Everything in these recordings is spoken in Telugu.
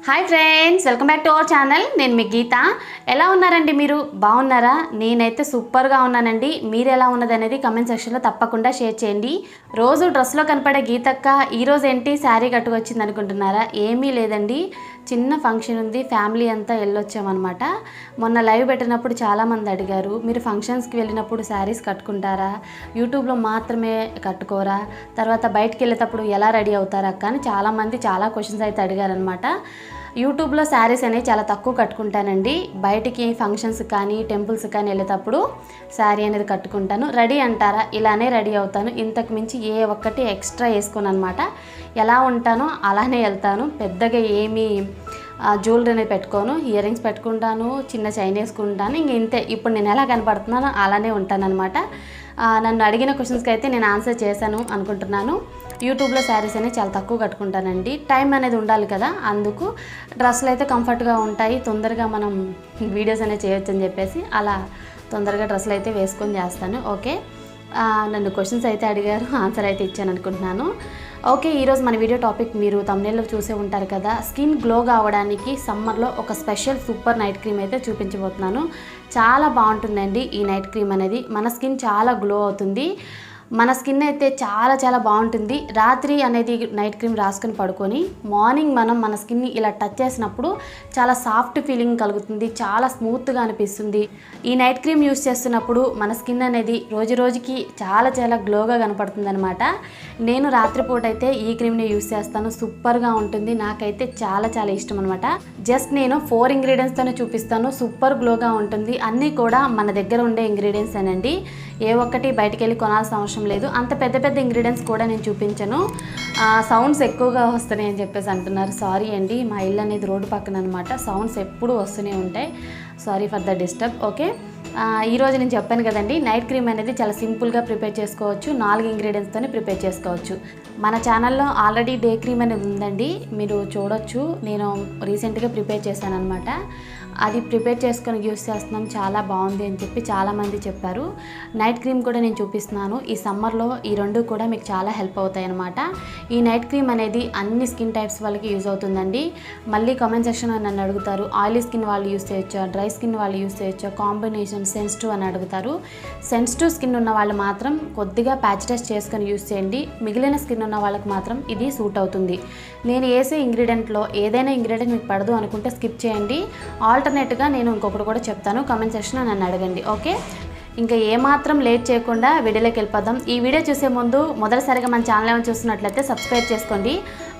Hi friends, welcome back to our channel. నేను మీ గీత. ఎలా ఉన్నారండి? మీరు బాగున్నారా? నేనైతే సూపర్గా ఉన్నానండి. మీరు ఎలా ఉన్నదనేది కమెంట్ సెక్షన్లో తప్పకుండా షేర్ చేయండి. రోజు డ్రెస్లో కనపడే గీతక్క ఈరోజు ఏంటి శారీ కట్టుకొచ్చింది అనుకుంటున్నారా? ఏమీ లేదండి, చిన్న ఫంక్షన్ ఉంది, ఫ్యామిలీ అంతా వెళ్ళొచ్చామన్నమాట. మొన్న లైవ్ పెట్టినప్పుడు చాలామంది అడిగారు, మీరు ఫంక్షన్స్కి వెళ్ళినప్పుడు శారీస్ కట్టుకుంటారా, యూట్యూబ్లో మాత్రమే కట్టుకోరా, తర్వాత బయటకు వెళ్ళేటప్పుడు ఎలా రెడీ అవుతారా అక్క అని చాలామంది చాలా క్వశ్చన్స్ అయితే అడిగారనమాట. యూట్యూబ్లో శారీస్ అనేవి చాలా తక్కువ కట్టుకుంటానండి. బయటికి ఫంక్షన్స్ కానీ టెంపుల్స్ కానీ వెళ్ళేటప్పుడు శారీ అనేది కట్టుకుంటాను. రెడీ అంటారా, ఇలానే రెడీ అవుతాను. ఇంతకు మించి ఏ ఒక్కటి ఎక్స్ట్రా వేసుకోను అనమాట. ఎలా ఉంటానో అలానే వెళ్తాను. పెద్దగా ఏమీ జ్యువెలరీ అనేది పెట్టుకోను. ఇయర్ రింగ్స్ పెట్టుకుంటాను, చిన్న చైన్ వేసుకుంటాను. ఇంక ఇంతే. ఇప్పుడు నేను ఎలా కనపడుతున్నానో అలానే ఉంటాను అనమాట. నన్ను అడిగిన క్వశ్చన్స్కి అయితే నేను ఆన్సర్ చేశాను అనుకుంటున్నాను. యూట్యూబ్లో శారీస్ అనేది చాలా తక్కువ కట్టుకుంటానండి. టైం అనేది ఉండాలి కదా, అందుకు డ్రెస్సులు అయితే కంఫర్ట్గా ఉంటాయి, తొందరగా మనం వీడియోస్ అనేది చేయొచ్చు అని చెప్పేసి అలా తొందరగా డ్రెస్సులు అయితే వేసుకొని చేస్తాను. ఓకే, నన్ను క్వశ్చన్స్ అయితే అడిగారు, ఆన్సర్ అయితే ఇచ్చాను అనుకుంటున్నాను. ఓకే, ఈరోజు మన వీడియో టాపిక్ మీరు థంబ్నెయిల్లో చూసే ఉంటారు కదా, స్కిన్ గ్లోగా అవ్వడానికి సమ్మర్లో ఒక స్పెషల్ సూపర్ నైట్ క్రీమ్ అయితే చూపించబోతున్నాను. చాలా బాగుంటుందండి ఈ నైట్ క్రీమ్ అనేది. మన స్కిన్ చాలా గ్లో అవుతుంది. మన స్కిన్ అయితే చాలా చాలా బాగుంటుంది. రాత్రి అనేది నైట్ క్రీమ్ రాసుకొని పడుకొని మార్నింగ్ మనం మన స్కిన్ని ఇలా టచ్ చేసినప్పుడు చాలా సాఫ్ట్ ఫీలింగ్ కలుగుతుంది, చాలా స్మూత్గా అనిపిస్తుంది. ఈ నైట్ క్రీమ్ యూస్ చేస్తున్నప్పుడు మన స్కిన్ అనేది రోజు రోజుకి చాలా చాలా గ్లోగా కనపడుతుంది అనమాట. నేను రాత్రిపూట అయితే ఈ క్రీమ్ని యూస్ చేస్తాను. సూపర్గా ఉంటుంది, నాకైతే చాలా చాలా ఇష్టం అనమాట. జస్ట్ నేను 4 ఇంగ్రీడియంట్స్తోనే చూపిస్తాను. సూపర్ గ్లోగా ఉంటుంది. అన్నీ కూడా మన దగ్గర ఉండే ఇంగ్రీడియంట్స్ అనండి. ఏ ఒక్కటి బయటికి వెళ్ళి కొనాల్సిన అవసరం లేదు. అంత పెద్ద పెద్ద ఇంగ్రీడియంట్స్ కూడా నేను చూపించను. సౌండ్స్ ఎక్కువగా వస్తున్నాయి అని చెప్పేసి అంటున్నారు. సారీ అండి, మా ఇల్లు అనేది రోడ్డు పక్కన అనమాట. సౌండ్స్ ఎప్పుడూ వస్తూనే ఉంటాయి. Sorry for the disturb. Okay, ఈరోజు నేను చెప్పాను కదండి, నైట్ క్రీమ్ అనేది చాలా సింపుల్గా ప్రిపేర్ చేసుకోవచ్చు. 4 ఇంగ్రీడియంట్స్తోనే ప్రిపేర్ చేసుకోవచ్చు. మన ఛానల్లో ఆల్రెడీ డే క్రీమ్ అనేది ఉందండి, మీరు చూడొచ్చు. నేను రీసెంట్గా ప్రిపేర్ చేశాను అనమాట. అది ప్రిపేర్ చేసుకొని యూస్ చేస్తున్నాం, చాలా బాగుంది అని చెప్పి చాలామంది చెప్పారు. నైట్ క్రీమ్ కూడా నేను చూపిస్తున్నాను. ఈ సమ్మర్లో ఈ రెండు కూడా మీకు చాలా హెల్ప్ అవుతాయి అనమాట. ఈ నైట్ క్రీమ్ అనేది అన్ని స్కిన్ టైప్స్ వాళ్ళకి యూజ్ అవుతుందండి. మళ్ళీ కామెంట్ సెక్షన్లో నన్ను అడుగుతారు, ఆయిలీ స్కిన్ వాళ్ళు యూస్ చేయొచ్చా, డ్రై స్కిన్ వాళ్ళు యూస్ చేయొచ్చా, కాంబినేషన్ సెన్సిటివ్ అని అడుగుతారు. సెన్సిటివ్ స్కిన్ ఉన్న వాళ్ళు మాత్రం కొద్దిగా ప్యాచ్ టెస్ట్ చేసుకొని యూస్ చేయండి. మిగిలిన స్కిన్ ఉన్న వాళ్ళకి మాత్రం ఇది సూట్ అవుతుంది. నేను వేసే ఇంగ్రీడియంట్లో ఏదైనా ఇంగ్రీడియంట్ మీకు పడదు అనుకుంటే స్కిప్ చేయండి. ఆల్టర్నేట్గా నేను ఇంకొకటి కూడా చెప్తాను, కామెంట్ సెక్షన్లో నన్ను అడగండి. ఓకే, ఇంకా ఏమాత్రం లేట్ చేయకుండా వీడియోలోకి వెళ్ళిపోదాం. ఈ వీడియో చూసే ముందు మొదటిసారిగా మన ఛానల్ ఏమైనా చూస్తున్నట్లయితే సబ్స్క్రైబ్ చేసుకోండి.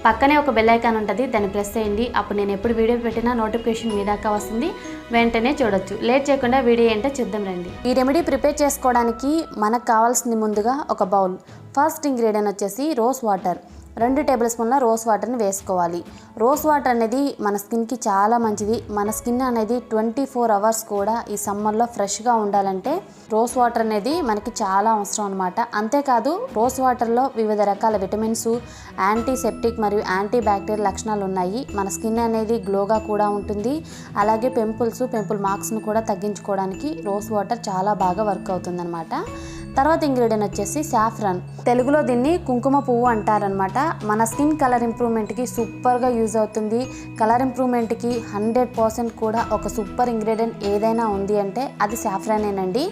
పక్కనే ఒక బెల్ ఐకాన్ ఉంటుంది, దాన్ని ప్రెస్ చేయండి. అప్పుడు నేను ఎప్పుడు వీడియో పెట్టినా నోటిఫికేషన్ మీ దాకా వస్తుంది, వెంటనే చూడొచ్చు. లేట్ చేయకుండా వీడియో ఏంటో చూద్దాం రండి. ఈ రెమెడీ ప్రిపేర్ చేసుకోవడానికి మనకు కావాల్సింది ముందుగా ఒక బౌల్. ఫస్ట్ ఇంగ్రీడియంట్ వచ్చేసి రోజ్ వాటర్. 2 టేబుల్ స్పూన్ల రోజ్ వాటర్ని వేసుకోవాలి. రోజ్ వాటర్ అనేది మన స్కిన్కి చాలా మంచిది. మన స్కిన్ అనేది 24 అవర్స్ కూడా ఈ సమ్మర్లో ఫ్రెష్గా ఉండాలంటే రోజ్ వాటర్ అనేది మనకి చాలా అవసరం అనమాట. అంతేకాదు రోజ్ వాటర్లో వివిధ రకాల విటమిన్స్, యాంటీసెప్టిక్ మరియు యాంటీ బ్యాక్టీరియల్ లక్షణాలు ఉన్నాయి. మన స్కిన్ అనేది గ్లోగా కూడా ఉంటుంది. అలాగే పింపుల్ మార్క్స్ను కూడా తగ్గించుకోవడానికి రోజ్ వాటర్ చాలా బాగా వర్క్ అవుతుందన్నమాట. తర్వాత ఇంగ్రీడియంట్ వచ్చేసి సాఫ్రాన్. తెలుగులో దీన్ని కుంకుమ పువ్వు అంటారనమాట. మన స్కిన్ కలర్ ఇంప్రూవ్మెంట్కి సూపర్గా యూజ్ అవుతుంది. కలర్ ఇంప్రూవ్మెంట్కి 100% కూడా ఒక సూపర్ ఇంగ్రీడియంట్ ఏదైనా ఉంది అంటే అది సాఫ్రానేనండి.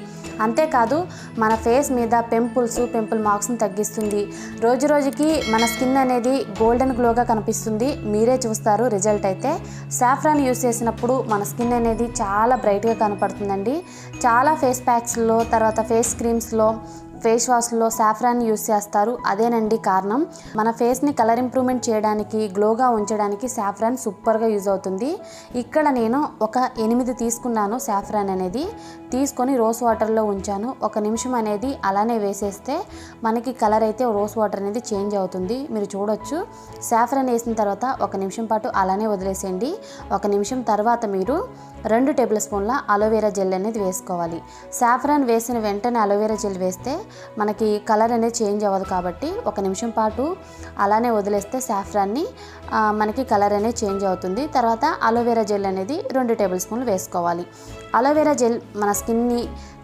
అంతేకాదు మన ఫేస్ మీద పింపుల్ మార్క్స్ని తగ్గిస్తుంది. రోజు రోజుకి మన స్కిన్ అనేది గోల్డెన్ గ్లోగా కనిపిస్తుంది. మీరే చూస్తారు రిజల్ట్ అయితే. సాఫ్రాన్ యూస్ చేసినప్పుడు మన స్కిన్ అనేది చాలా బ్రైట్గా కనపడుతుందండి. చాలా ఫేస్ ప్యాక్స్లో, తర్వాత ఫేస్ క్రీమ్స్లో, ఫేస్ వాష్లో సాఫ్రాన్ యూస్ చేస్తారు. అదేనండి కారణం. మన ఫేస్ని కలర్ ఇంప్రూవ్మెంట్ చేయడానికి, గ్లోగా ఉంచడానికి సాఫ్రాన్ సూపర్గా యూజ్ అవుతుంది. ఇక్కడ నేను ఒక 8 తీసుకున్నాను సాఫ్రాన్ అనేది. తీసుకొని రోజ్ వాటర్లో ఉంచాను. 1 నిమిషం అనేది అలానే వేసేస్తే మనకి కలర్ అయితే రోజ్ వాటర్ అనేది చేంజ్ అవుతుంది. మీరు చూడొచ్చు. సాఫ్రాన్ వేసిన తర్వాత 1 నిమిషం పాటు అలానే వదిలేసేయండి. 1 నిమిషం తర్వాత మీరు 2 టేబుల్ స్పూన్ల అలోవెరా జెల్ అనేది వేసుకోవాలి. సాఫ్రాన్ వేసిన వెంటనే అలోవెరా జెల్ వేస్తే మనకి కలర్ అనేది చేంజ్ అవ్వదు కాబట్టి 1 నిమిషం పాటు అలానే వదిలేస్తే సాఫ్రాన్ని మనకి కలర్ అనేది చేంజ్ అవుతుంది. తర్వాత అలోవెరా జెల్ అనేది 2 టేబుల్ స్పూన్లు వేసుకోవాలి. అలోవెరా జెల్ మన స్కిన్ని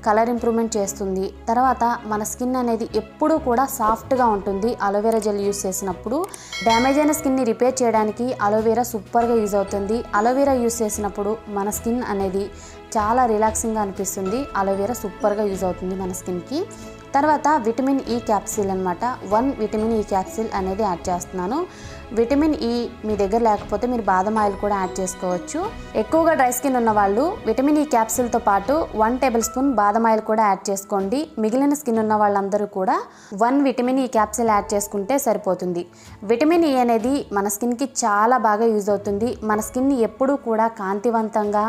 కలర్ ఇంప్రూవ్మెంట్ చేస్తుంది. తర్వాత మన స్కిన్ అనేది ఎప్పుడూ కూడా సాఫ్ట్గా ఉంటుంది. అలోవెరా జెల్ యూస్ చేసినప్పుడు డ్యామేజ్ అయిన స్కిన్ని రిపేర్ చేయడానికి అలోవెరా సూపర్గా యూజ్ అవుతుంది. అలోవెరా యూస్ చేసినప్పుడు మన స్కిన్ అనేది చాలా రిలాక్సింగ్గా అనిపిస్తుంది. అలోవెరా సూపర్గా యూజ్ అవుతుంది మన స్కిన్కి. తర్వాత విటమిన్ ఈ క్యాప్సిల్ అనమాట, 1 విటమిన్ ఈ క్యాప్సిల్ అనేది యాడ్ చేస్తున్నాను. విటమిన్ ఈ మీ దగ్గర లేకపోతే మీరు బాదం ఆయిల్ కూడా యాడ్ చేసుకోవచ్చు. ఎక్కువగా డ్రై స్కిన్ ఉన్న వాళ్ళు విటమిన్ ఈ క్యాప్సిల్తో పాటు 1 టేబుల్ స్పూన్ బాదం ఆయిల్ కూడా యాడ్ చేసుకోండి. మిగిలిన స్కిన్ ఉన్న వాళ్ళందరూ కూడా 1 విటమిన్ ఈ క్యాప్సిల్ యాడ్ చేసుకుంటే సరిపోతుంది. విటమిన్ ఈ అనేది మన స్కిన్కి చాలా బాగా యూజ్ అవుతుంది. మన స్కిన్ని ఎప్పుడూ కూడా కాంతివంతంగా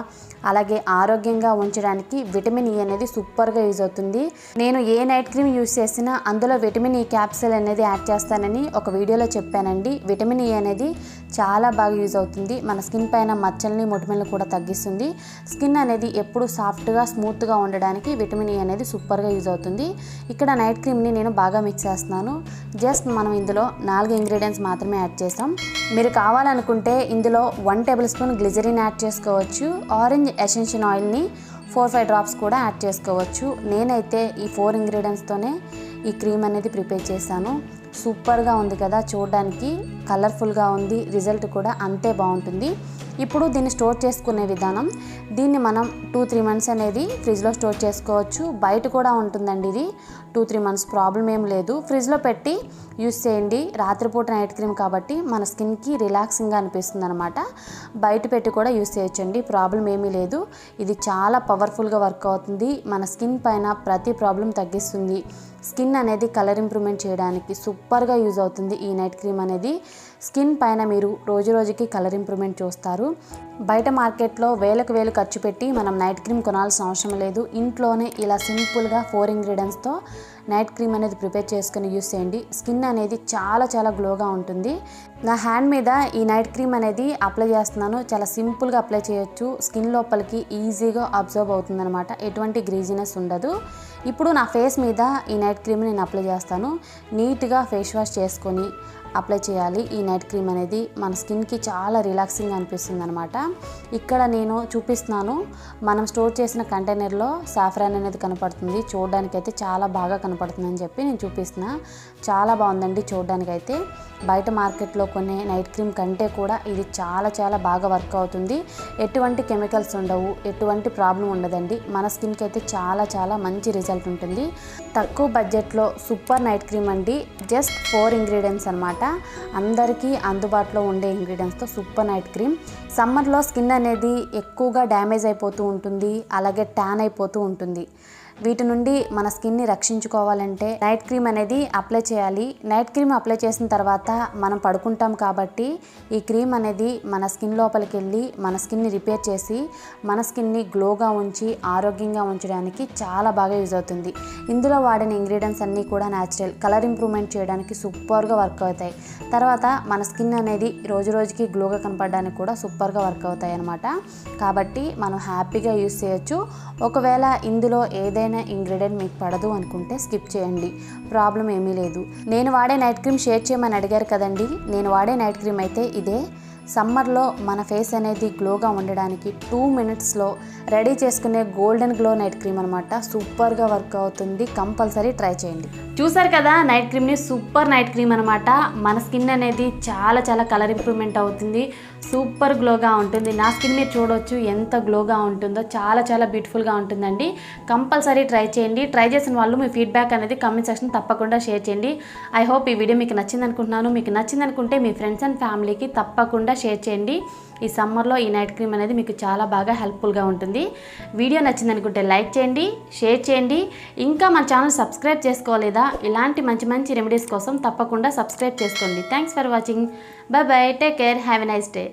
అలాగే ఆరోగ్యంగా ఉంచడానికి విటమిన్ ఈ అనేది సూపర్గా యూజ్ అవుతుంది. నేను ఏ నైట్ క్రీమ్ యూజ్ చేసినా అందులో విటమిన్ ఈ క్యాప్సిల్ అనేది యాడ్ చేస్తానని ఒక వీడియోలో చెప్పానండి. విటమిన్ ఈ అనేది చాలా బాగా యూజ్ అవుతుంది. మన స్కిన్ పైన మచ్చల్ని మొటిమల్ని కూడా తగ్గిస్తుంది. స్కిన్ అనేది ఎప్పుడు సాఫ్ట్గా స్మూత్గా ఉండడానికి విటమిన్ ఈ అనేది సూపర్గా యూజ్ అవుతుంది. ఇక్కడ నైట్ క్రీమ్ని నేను బాగా మిక్స్ చేస్తున్నాను. జస్ట్ మనం ఇందులో 4 ఇంగ్రీడియంట్స్ మాత్రమే యాడ్ చేసాం. మీరు కావాలనుకుంటే ఇందులో 1 టేబుల్ స్పూన్ గ్లిజరిన్ యాడ్ చేసుకోవచ్చు. ఆరెంజ్ ఎసెన్షియల్ ఆయిల్ని 4-5 డ్రాప్స్ కూడా యాడ్ చేసుకోవచ్చు. నేనైతే ఈ 4 ఇంగ్రీడియంట్స్తోనే ఈ క్రీమ్ అనేది ప్రిపేర్ చేశాను. సూపర్గా ఉంది కదా, చూడడానికి కలర్ఫుల్గా ఉంది, రిజల్ట్ కూడా అంతే బాగుంటుంది. ఇప్పుడు దీన్ని స్టోర్ చేసుకునే విధానం, దీన్ని మనం 2-3 మంత్స్ అనేది ఫ్రిడ్జ్లో స్టోర్ చేసుకోవచ్చు. బయట కూడా ఉంటుందండి ఇది. 2-3 మంత్స్ ప్రాబ్లం ఏం లేదు. ఫ్రిడ్జ్లో పెట్టి యూస్ చేయండి. రాత్రిపూట నైట్ క్రీమ్ కాబట్టి మన స్కిన్కి రిలాక్సింగ్గా అనిపిస్తుంది అనమాట. బయట పెట్టి కూడా యూస్ చేయొచ్చండి, ప్రాబ్లం ఏమీ లేదు. ఇది చాలా పవర్ఫుల్గా వర్క్ అవుతుంది. మన స్కిన్ పైన ప్రతి ప్రాబ్లం తగ్గిస్తుంది. స్కిన్ అనేది కలర్ ఇంప్రూవ్మెంట్ చేయడానికి సూపర్గా యూజ్ అవుతుంది ఈ నైట్ క్రీమ్ అనేది. స్కిన్ పైన మీరు రోజు రోజుకి కలర్ ఇంప్రూవ్మెంట్ చూస్తారు. బయట మార్కెట్లో వేలకు వేలు ఖర్చు పెట్టి మనం నైట్ క్రీమ్ కొనాల్సిన అవసరం లేదు. ఇంట్లోనే ఇలా సింపుల్గా 4 ఇంగ్రీడియంట్స్తో నైట్ క్రీమ్ అనేది ప్రిపేర్ చేసుకుని యూస్ చేయండి. స్కిన్ అనేది చాలా గ్లోగా ఉంటుంది. నా హ్యాండ్ మీద ఈ నైట్ క్రీమ్ అనేది అప్లై చేస్తున్నాను. చాలా సింపుల్గా అప్లై చేయొచ్చు. స్కిన్ లోపలికి ఈజీగా అబ్జర్వ్ అవుతుంది అనమాట. ఎటువంటి గ్రీజీనెస్ ఉండదు. ఇప్పుడు నా ఫేస్ మీద ఈ నైట్ క్రీమ్ నేను అప్లై చేస్తాను. నీట్గా ఫేస్ వాష్ చేసుకొని అప్లై చేయాలి. ఈ నైట్ క్రీమ్ అనేది మన స్కిన్కి చాలా రిలాక్సింగ్ అనిపిస్తుంది అనమాట. ఇక్కడ నేను చూపిస్తున్నాను, మనం స్టోర్ చేసిన కంటైనర్లో సాఫ్రాన్ అనేది కనపడుతుంది. చూడడానికైతే చాలా బాగా కనపడుతుంది అని చెప్పి నేను చూపిస్తున్నా. చాలా బాగుందండి చూడడానికైతే. బయట మార్కెట్లో కొనే నైట్ క్రీమ్ కంటే కూడా ఇది చాలా బాగా వర్క్ అవుతుంది. ఎటువంటి కెమికల్స్ ఉండవు, ఎటువంటి ప్రాబ్లం ఉండదండి. మన స్కిన్కి అయితే చాలా మంచి రిజల్ట్ ఉంటుంది. తక్కువ బడ్జెట్లో సూపర్ నైట్ క్రీమ్ అండి. జస్ట్ 4 ఇంగ్రీడియంట్స్ అనమాట. అందరికీ అందుబాటులో ఉండే ఇంగ్రీడియంట్స్తో సూపర్ నైట్ క్రీమ్. సమ్మర్లో స్కిన్ అనేది ఎక్కువగా డ్యామేజ్ అయిపోతూ ఉంటుంది, అలాగే ట్యాన్ అయిపోతూ ఉంటుంది. వీటి నుండి మన స్కిన్ని రక్షించుకోవాలంటే నైట్ క్రీమ్ అనేది అప్లై చేయాలి. నైట్ క్రీమ్ అప్లై చేసిన తర్వాత మనం పడుకుంటాం కాబట్టి ఈ క్రీమ్ అనేది మన స్కిన్ లోపలికి వెళ్ళి మన స్కిన్ని రిపేర్ చేసి మన స్కిన్ని గ్లోగా ఉంచి ఆరోగ్యంగా ఉంచడానికి చాలా బాగా యూజ్ అవుతుంది. ఇందులో వాడిన ఇంగ్రీడియంట్స్ అన్నీ కూడా న్యాచురల్, కలర్ ఇంప్రూవ్మెంట్ చేయడానికి సూపర్గా వర్క్ అవుతాయి. తర్వాత మన స్కిన్ అనేది రోజు రోజుకి గ్లోగా కనపడడానికి కూడా సూపర్గా వర్క్ అవుతాయి అన్నమాట. కాబట్టి మనం హ్యాపీగా యూజ్ చేయొచ్చు. ఒకవేళ ఇందులో ఏదైనా ఇంగ్రీడియంట్ మీకు పడదు అనుకుంటే స్కిప్ చేయండి, ప్రాబ్లం ఏమీ లేదు. నేను వాడే నైట్ క్రీమ్ షేర్ చేయమని అడిగారు కదండి. నేను వాడే నైట్ క్రీమ్ అయితే ఇదే. సమ్మర్లో మన ఫేస్ అనేది గ్లోగా ఉండడానికి 2 మినిట్స్లో రెడీ చేసుకునే గోల్డెన్ గ్లో నైట్ క్రీమ్ అనమాట. సూపర్గా వర్క్ అవుతుంది, కంపల్సరీ ట్రై చేయండి. చూసారు కదా నైట్ క్రీమ్ని, సూపర్ నైట్ క్రీమ్ అనమాట. మన స్కిన్ అనేది చాలా కలర్ ఇంప్రూవ్మెంట్ అవుతుంది, సూపర్ గ్లోగా ఉంటుంది. నా స్కిన్ మీరు చూడవచ్చు ఎంత గ్లోగా ఉంటుందో, చాలా బ్యూటిఫుల్గా ఉంటుందండి. కంపల్సరీ ట్రై చేయండి. ట్రై చేసిన వాళ్ళు మీ ఫీడ్బ్యాక్ అనేది కామెంట్ సెక్షన్ తప్పకుండా షేర్ చేయండి. ఐ హోప్ ఈ వీడియో మీకు నచ్చింది అనుకుంటున్నాను. మీకు నచ్చింది అనుకుంటే మీ ఫ్రెండ్స్ అండ్ ఫ్యామిలీకి తప్పకుండా షేర్ చేయండి. ఈ సమ్మర్లో ఈ నైట్ క్రీమ్ అనేది మీకు చాలా బాగా హెల్ప్ఫుల్గా ఉంటుంది. వీడియో నచ్చింది అనుకుంటే లైక్ చేయండి, షేర్ చేయండి. ఇంకా మన ఛానల్ సబ్స్క్రైబ్ చేసుకోలేదా? ఇలాంటి మంచి రెమెడీస్ కోసం తప్పకుండా సబ్స్క్రైబ్ చేసుకోండి. Thanks for watching. By by, take care, have a nice day.